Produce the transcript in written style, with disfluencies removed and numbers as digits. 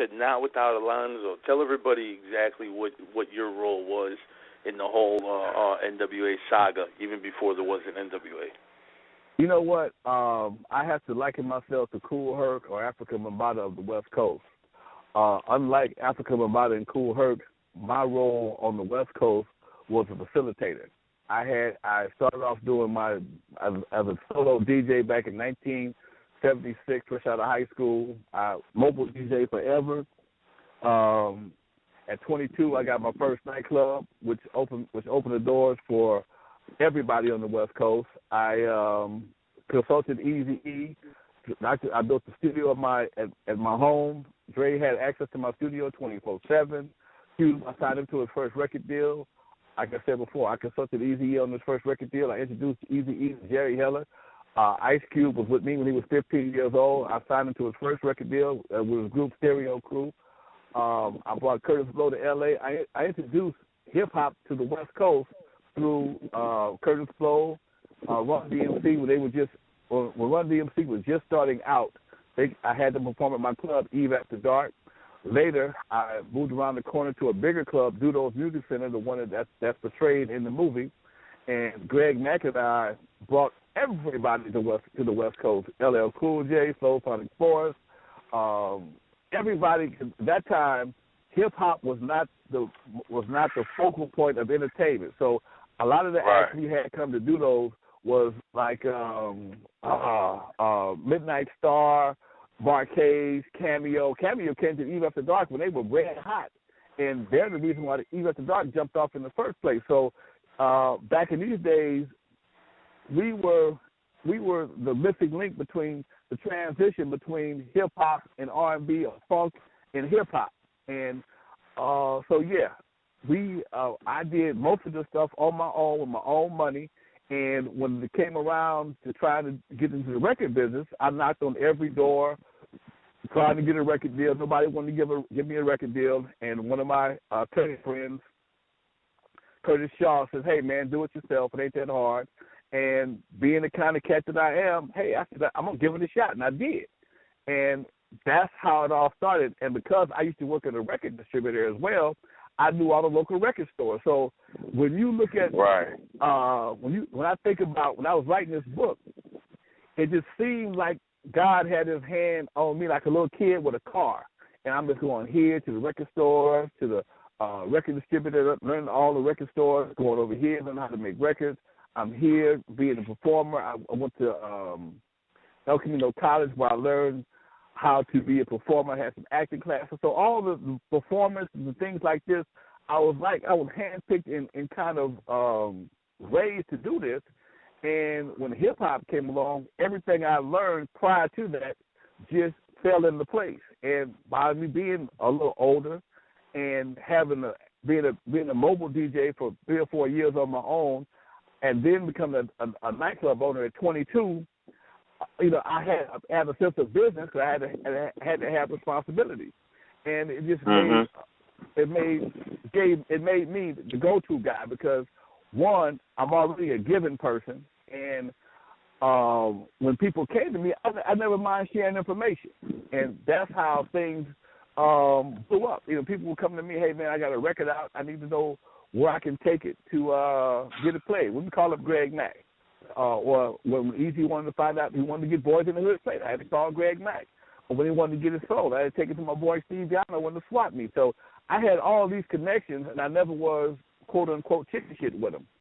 said, not without Alonzo. Tell everybody exactly what your role was in the whole NWA saga, even before there was an NWA. You know what? I have to liken myself to Kool Herc or Africa Bambaataa of the West Coast. Unlike Africa Bambaataa and Kool Herc, my role on the West Coast was a facilitator. I started off doing as a solo DJ back in 1976, fresh out of high school. Mobile DJ forever. At 22, I got my first nightclub, which opened the doors for everybody on the West Coast. I consulted Eazy-E. I built the studio at my home. Dre had access to my studio 24/7. I signed him to his first record deal. Like I said before, I consulted Eazy-E on his first record deal. I introduced Eazy-E to Jerry Heller. Ice Cube was with me when he was 15 years old. I signed him to his first record deal with his group Stereo Crew. I brought Curtis Blow to L.A. I introduced hip-hop to the West Coast through Curtis Blow, Run DMC, when Run DMC was just starting out. I had them perform at my club, Eve After Dark. Later, I moved around the corner to a bigger club, Dudo's Music Center, the one that's portrayed in the movie. And Greg Mack and I brought everybody to the West Coast. LL Cool J, Soul Sonic Force, everybody. At that time, hip hop was not the focal point of entertainment. So a lot of the acts we had come to Dudo's was like Midnight Star, Barcades, Cameo. Cameo came to Eve After Dark when they were red hot, and they're the reason why the Eve After Dark jumped off in the first place. So back in these days, we were the missing link between the transition between hip hop and R&B, or funk and hip hop, and so yeah, I did most of the stuff on my own with my own money. And when it came around to try to get into the record business, I knocked on every door trying to get a record deal. Nobody wanted to give me a record deal. And one of my attorney friends, Curtis Shaw, says, "Hey, man, do it yourself. It ain't that hard." And being the kind of cat that I am, hey, I said, I'm going to give it a shot. And I did. And that's how it all started. And because I used to work at a record distributor as well, I knew all the local record stores. So when you look at when I think about when I was writing this book, it just seemed like God had his hand on me like a little kid with a car. And I'm just going here to the record stores, to the record distributor, learning all the record stores, going over here, learning how to make records. I'm here being a performer. I went to El Camino College where I learned how to be a performer. I had some acting classes. So all the performance and things like this, I was handpicked and kind of raised to do this. And when hip-hop came along, everything I learned prior to that just fell into place. And by me being a little older and being a mobile DJ for 3 or 4 years on my own, and then becoming a nightclub owner at 22, I had a sense of business because I had to have responsibility, and it just made me the go-to guy because one, I'm already a giving person, and when people came to me, I never mind sharing information, and that's how things blew up. People would come to me, hey man, I got a record out, I need to know where I can take it to get it played. We can call up Greg Mack. Or when Eazy wanted to find out he wanted to get Boys in the Hood played, I had to call Greg Mack. Or when he wanted to get it sold, I had to take it to my boy Steve Yano when to swap me. So I had all these connections, and I never was, quote-unquote, chicken shit with him.